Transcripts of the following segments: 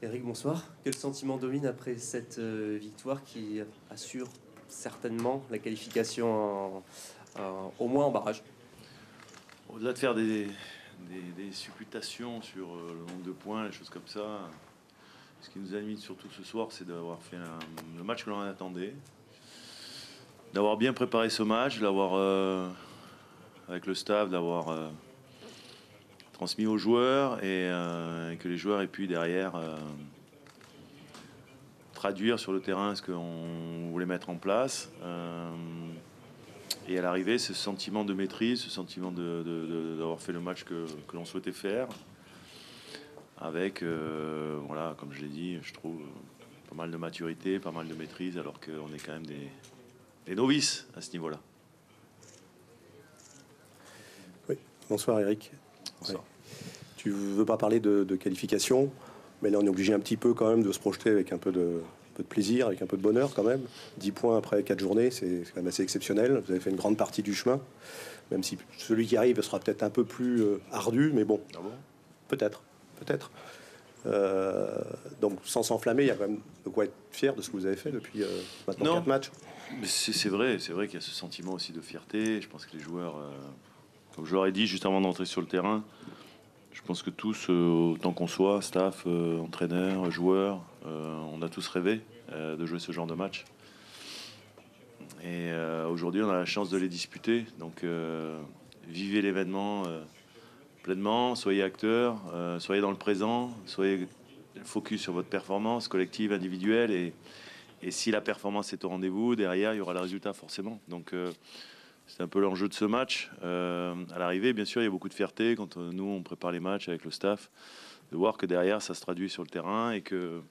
Eric, bonsoir. Quel sentiment domine après cette victoire qui assure certainement la qualification au moins en barrage? Au-delà de faire des supputations sur le nombre de points, les choses comme ça, ce qui nous anime surtout ce soir, c'est d'avoir fait le match que l'on attendait, d'avoir bien préparé ce match, d'avoir, avec le staff, d'avoir transmis aux joueurs et que les joueurs aient pu derrière traduire sur le terrain ce qu'on voulait mettre en place. Et à l'arrivée, ce sentiment de maîtrise, ce sentiment d'avoir fait le match que l'on souhaitait faire, avec, voilà, comme je l'ai dit, je trouve pas mal de maturité, pas mal de maîtrise, alors qu'on est quand même des novices à ce niveau-là. Oui, bonsoir Eric. Bonsoir. Ouais. Tu veux pas parler de qualification, mais là on est obligé un petit peu quand même de se projeter avec un peu de plaisir, avec un peu de bonheur quand même. 10 points après 4 journées, c'est quand même assez exceptionnel. Vous avez fait une grande partie du chemin, même si celui qui arrive sera peut-être un peu plus ardu, mais bon, Ah bon? peut-être. Donc sans s'enflammer, il y a quand même de quoi être fier de ce que vous avez fait depuis maintenant 4 matchs. Mais c'est vrai qu'il y a ce sentiment aussi de fierté. Je pense que les joueurs, comme je leur ai dit juste avant d'entrer sur le terrain, je pense que tous, autant qu'on soit, staff, entraîneurs, joueurs, on a tous rêvé de jouer ce genre de match. Et aujourd'hui, on a la chance de les disputer. Donc, vivez l'événement pleinement, soyez acteurs, soyez dans le présent, soyez focus sur votre performance collective, individuelle. Et si la performance est au rendez-vous, derrière, il y aura le résultat forcément. Donc, c'est un peu l'enjeu de ce match. À l'arrivée, bien sûr, il y a beaucoup de fierté quand nous, on prépare les matchs avec le staff, de voir que derrière, ça se traduit sur le terrain et que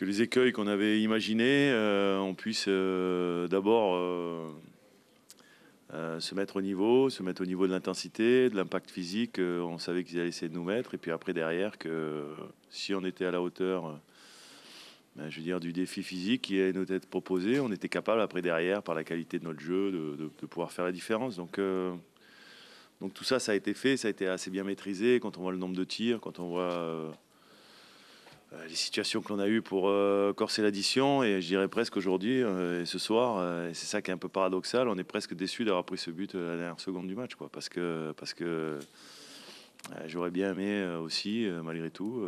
les écueils qu'on avait imaginés, on puisse d'abord se mettre au niveau de l'intensité, de l'impact physique. On savait qu'ils allaient essayer de nous mettre. Et puis après, derrière, que si on était à la hauteur, je veux dire, du défi physique qui allait nous être proposé, on était capable après, derrière, par la qualité de notre jeu, de pouvoir faire la différence. Donc tout ça, ça a été fait, ça a été assez bien maîtrisé. Quand on voit le nombre de tirs, quand on voit les situations que l'on a eues pour corser l'addition, et je dirais presque aujourd'hui et ce soir, et c'est ça qui est un peu paradoxal, on est presque déçu d'avoir pris ce but à la dernière seconde du match, quoi, parce que j'aurais bien aimé aussi, malgré tout,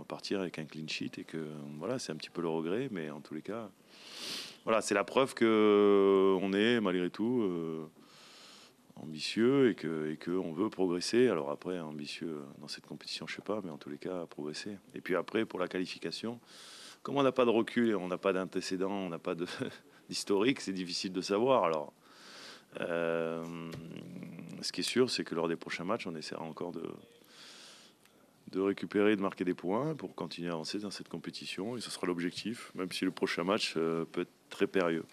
partir avec un clean sheet, et que voilà, c'est un petit peu le regret, mais en tous les cas, voilà, c'est la preuve que on est malgré tout ambitieux et que on veut progresser. Alors après, ambitieux dans cette compétition, je sais pas, mais en tous les cas, progresser. Et puis après, pour la qualification, comme on n'a pas de recul et on n'a pas d'antécédent, on n'a pas d'historique, c'est difficile de savoir. Alors, ce qui est sûr, c'est que lors des prochains matchs, on essaiera encore de récupérer, de marquer des points pour continuer à avancer dans cette compétition. Et ce sera l'objectif, même si le prochain match peut être très périlleux.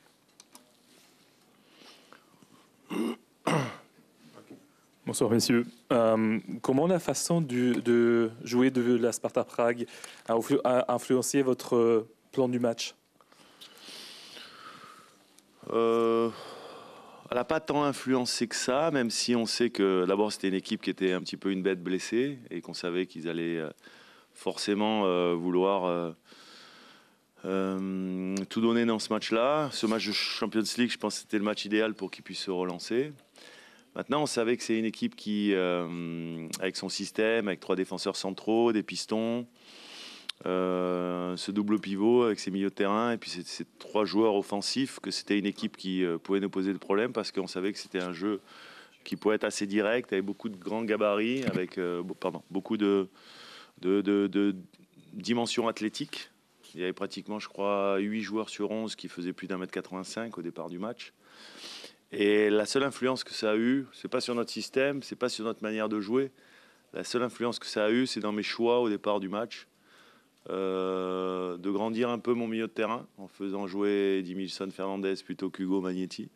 Bonsoir messieurs. Comment la façon de jouer de la Sparta Prague a influencé votre plan du match? Elle n'a pas tant influencé que ça, même si on sait que d'abord c'était une équipe qui était un petit peu une bête blessée et qu'on savait qu'ils allaient forcément vouloir tout donner dans ce match-là. Ce match de Champions League, je pense que c'était le match idéal pour qu'ils puissent se relancer. Maintenant, on savait que c'est une équipe qui, avec son système, avec 3 défenseurs centraux, des pistons, ce double pivot avec ses milieux de terrain et puis ces 3 joueurs offensifs, que c'était une équipe qui pouvait nous poser des problèmes parce qu'on savait que c'était un jeu qui pouvait être assez direct, avec beaucoup de grands gabarits, avec beaucoup de dimensions athlétiques. Il y avait pratiquement, je crois, 8 joueurs sur 11 qui faisaient plus d'1m85 au départ du match. Et la seule influence que ça a eu, c'est pas sur notre système, c'est pas sur notre manière de jouer. La seule influence que ça a eu, c'est dans mes choix au départ du match. De grandir un peu mon milieu de terrain en faisant jouer Edmilson Fernandez plutôt qu'Hugo Magnetti.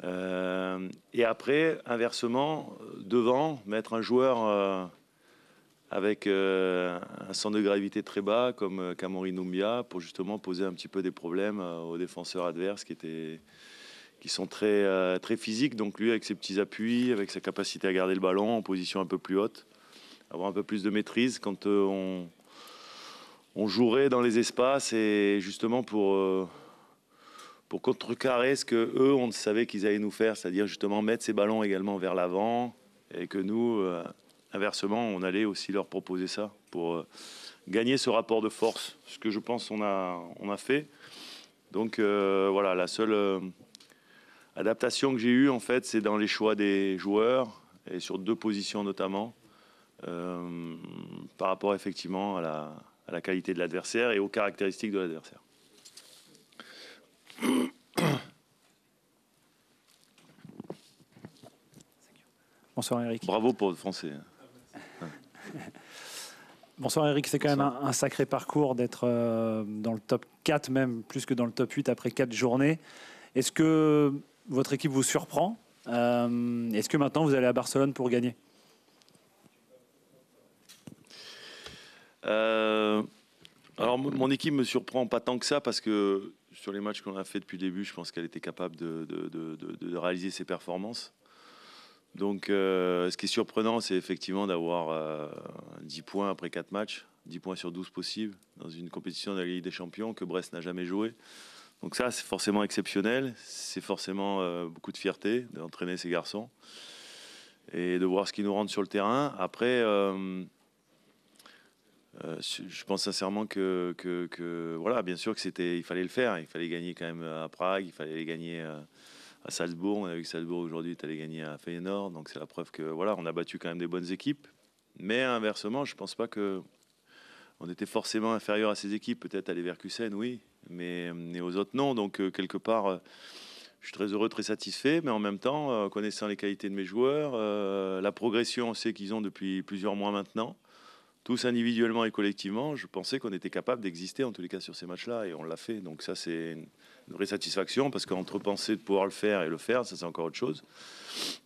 Et après, inversement, devant, mettre un joueur avec un centre de gravité très bas comme Kamori Noumbia pour justement poser un petit peu des problèmes aux défenseurs adverses qui sont très physiques. Donc lui, avec ses petits appuis, avec sa capacité à garder le ballon en position un peu plus haute, avoir un peu plus de maîtrise quand on jouerait dans les espaces et justement pour contrecarrer ce que eux on savait qu'ils allaient nous faire, c'est-à-dire justement mettre ces ballons également vers l'avant et que nous, inversement, on allait aussi leur proposer ça pour gagner ce rapport de force, ce que je pense on a fait. Donc voilà, la seule adaptation que j'ai eue en fait, c'est dans les choix des joueurs et sur 2 positions notamment, par rapport effectivement à la qualité de l'adversaire et aux caractéristiques de l'adversaire. Bonsoir Eric. Bravo pour le français. Bonsoir Eric, c'est quand même un sacré parcours d'être dans le top 4, même plus que dans le top 8 après 4 journées. Est-ce que votre équipe vous surprend? Est-ce que maintenant vous allez à Barcelone pour gagner? Alors mon équipe me surprend pas tant que ça parce que sur les matchs qu'on a fait depuis le début, je pense qu'elle était capable de réaliser ses performances. Donc ce qui est surprenant, c'est effectivement d'avoir 10 points après 4 matchs, 10 points sur 12 possibles dans une compétition de la Ligue des Champions que Brest n'a jamais joué. Donc ça, c'est forcément exceptionnel, c'est forcément beaucoup de fierté d'entraîner ces garçons et de voir ce qu'ils nous rendent sur le terrain. Après, je pense sincèrement que voilà, bien sûr il fallait le faire, il fallait gagner quand même à Prague, il fallait gagner à Salzbourg. On a vu que Salzbourg aujourd'hui, tu allais gagner à Feyenoord, donc c'est la preuve que voilà, on a battu quand même des bonnes équipes. Mais inversement, je pense pas que on était forcément inférieur à ces équipes. Peut-être à Leverkusen, oui, mais aux autres non. Donc quelque part, je suis très heureux, très satisfait, mais en même temps, connaissant les qualités de mes joueurs, la progression, on sait qu'ils ont depuis plusieurs mois maintenant. Tous individuellement et collectivement, je pensais qu'on était capable d'exister en tous les cas sur ces matchs-là et on l'a fait. Donc ça, c'est une vraie satisfaction parce qu'entre penser de pouvoir le faire et le faire, ça c'est encore autre chose.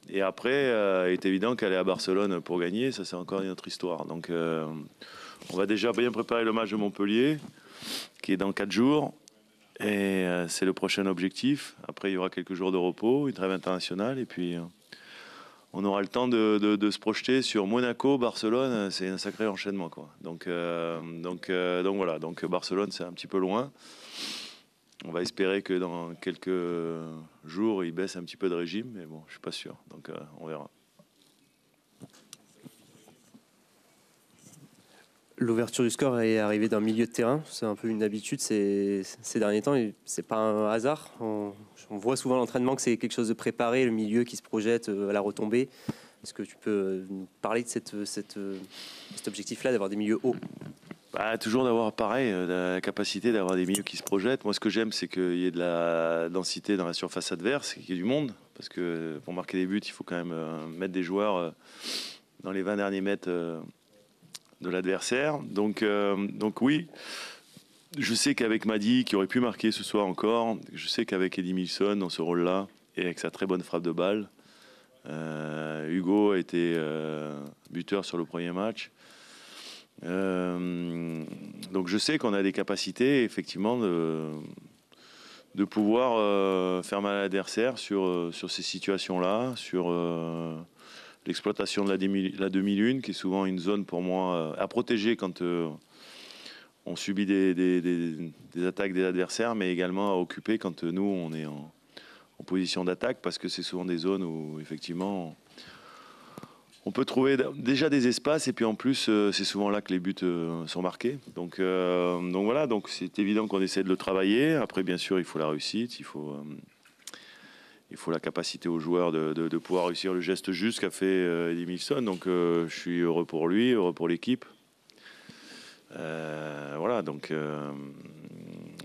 Et après, il est évident qu'aller à Barcelone pour gagner, ça c'est encore une autre histoire. Donc on va déjà bien préparer le match de Montpellier qui est dans 4 jours et c'est le prochain objectif. Après, il y aura quelques jours de repos, une trêve internationale et puis... on aura le temps de se projeter sur Monaco, Barcelone, c'est un sacré enchaînement, quoi. Donc voilà, donc Barcelone c'est un petit peu loin. On va espérer que dans quelques jours il baisse un petit peu de régime, mais bon, je suis pas sûr. Donc on verra. L'ouverture du score est arrivée d'un milieu de terrain. C'est un peu une habitude ces derniers temps. Et c'est pas un hasard. On voit souvent l'entraînement que c'est quelque chose de préparé, le milieu qui se projette à la retombée. Est-ce que tu peux nous parler de cet objectif-là, d'avoir des milieux hauts? Toujours d'avoir pareil, la capacité d'avoir des milieux qui se projettent. Moi, ce que j'aime, c'est qu'il y ait de la densité dans la surface adverse, qu'il y ait du monde. Parce que pour marquer des buts, il faut quand même mettre des joueurs dans les 20 derniers mètres de l'adversaire. Donc oui, je sais qu'avec Mady, qui aurait pu marquer ce soir encore, je sais qu'avec Eddie Milson dans ce rôle-là, et avec sa très bonne frappe de balle, Hugo a été buteur sur le premier match. Donc je sais qu'on a des capacités effectivement de pouvoir faire mal à l'adversaire sur ces situations-là, sur l'exploitation de la demi-lune, qui est souvent une zone pour moi à protéger quand on subit des attaques des adversaires, mais également à occuper quand nous on est en position d'attaque, parce que c'est souvent des zones où effectivement on peut trouver déjà des espaces, et puis en plus c'est souvent là que les buts sont marqués. Donc voilà, donc c'est évident qu'on essaie de le travailler. Après bien sûr il faut la réussite, il faut la capacité aux joueurs de pouvoir réussir le geste juste qu'a fait Eddie Milson. Donc je suis heureux pour lui, heureux pour l'équipe. Voilà, donc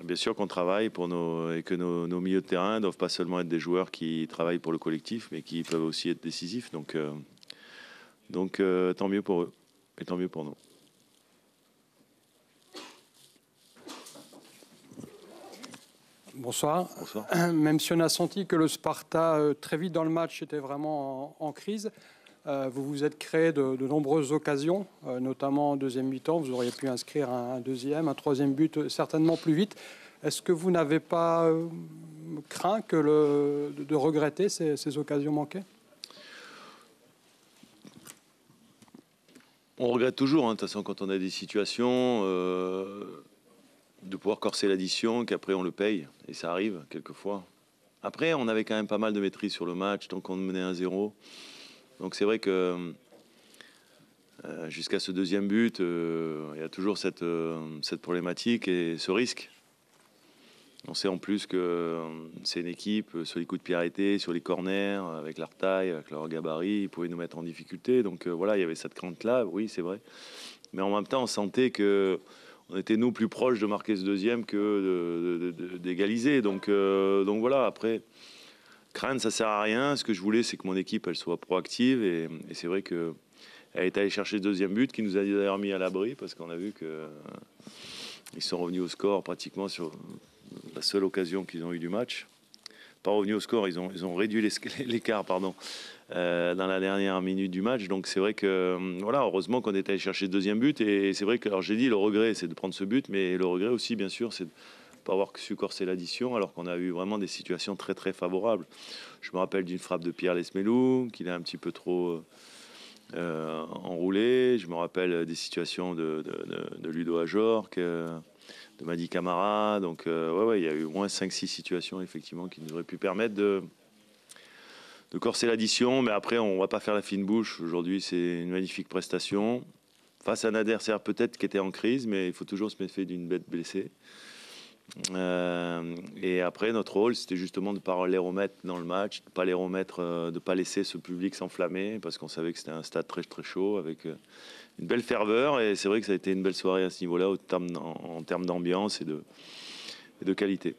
bien sûr qu'on travaille et que nos milieux de terrain ne doivent pas seulement être des joueurs qui travaillent pour le collectif, mais qui peuvent aussi être décisifs. Donc tant mieux pour eux et tant mieux pour nous. Bonsoir. Bonsoir. Même si on a senti que le Sparta, très vite dans le match, était vraiment en crise, vous vous êtes créé de nombreuses occasions, notamment en deuxième mi-temps. Vous auriez pu inscrire un deuxième, un troisième but certainement plus vite. Est-ce que vous n'avez pas craint de regretter ces occasions manquées ? On regrette toujours, hein, de toute façon, quand on a des situations, de pouvoir corser l'addition, qu'après on le paye. Et ça arrive quelquefois. Après, on avait quand même pas mal de maîtrise sur le match, tant qu'on menait 1-0. Donc c'est vrai que jusqu'à ce deuxième but, il y a toujours cette problématique et ce risque. On sait en plus que c'est une équipe, sur les coups de pied arrêtés, sur les corners, avec leur taille, avec leur gabarit, ils pouvaient nous mettre en difficulté. Donc voilà, il y avait cette crainte-là, oui, c'est vrai. Mais en même temps, on sentait que on était, nous, plus proches de marquer ce deuxième que d'égaliser. Donc voilà, après, craindre, ça sert à rien. Ce que je voulais, c'est que mon équipe, elle soit proactive. Et c'est vrai qu'elle est allée chercher le deuxième but, qui nous a d'ailleurs mis à l'abri, parce qu'on a vu qu'ils sont revenus au score pratiquement sur la seule occasion qu'ils ont eu du match. Pas revenus au score, ils ont réduit l'écart, pardon, dans la dernière minute du match. Donc c'est vrai que, voilà, heureusement qu'on est allé chercher le deuxième but. Et c'est vrai que, alors j'ai dit, le regret, c'est de prendre ce but, mais le regret aussi, bien sûr, c'est de ne pas avoir su corser l'addition, alors qu'on a eu vraiment des situations très, très favorables. Je me rappelle d'une frappe de Pierre Lesmelou, qu'il a un petit peu trop enroulé. Je me rappelle des situations de Ludo Ajorc, de Madi Camara. Donc, ouais, il y a eu au moins 5-6 situations, effectivement, qui nous auraient pu permettre de corser l'addition. Mais après, on ne va pas faire la fine bouche. Aujourd'hui, c'est une magnifique prestation. Face à un adversaire peut-être qui était en crise, mais il faut toujours se méfier d'une bête blessée. Et après, notre rôle, c'était justement de ne pas les remettre dans le match, de ne pas laisser ce public s'enflammer, parce qu'on savait que c'était un stade très, très chaud, avec une belle ferveur. Et c'est vrai que ça a été une belle soirée à ce niveau-là, en termes d'ambiance et de qualité.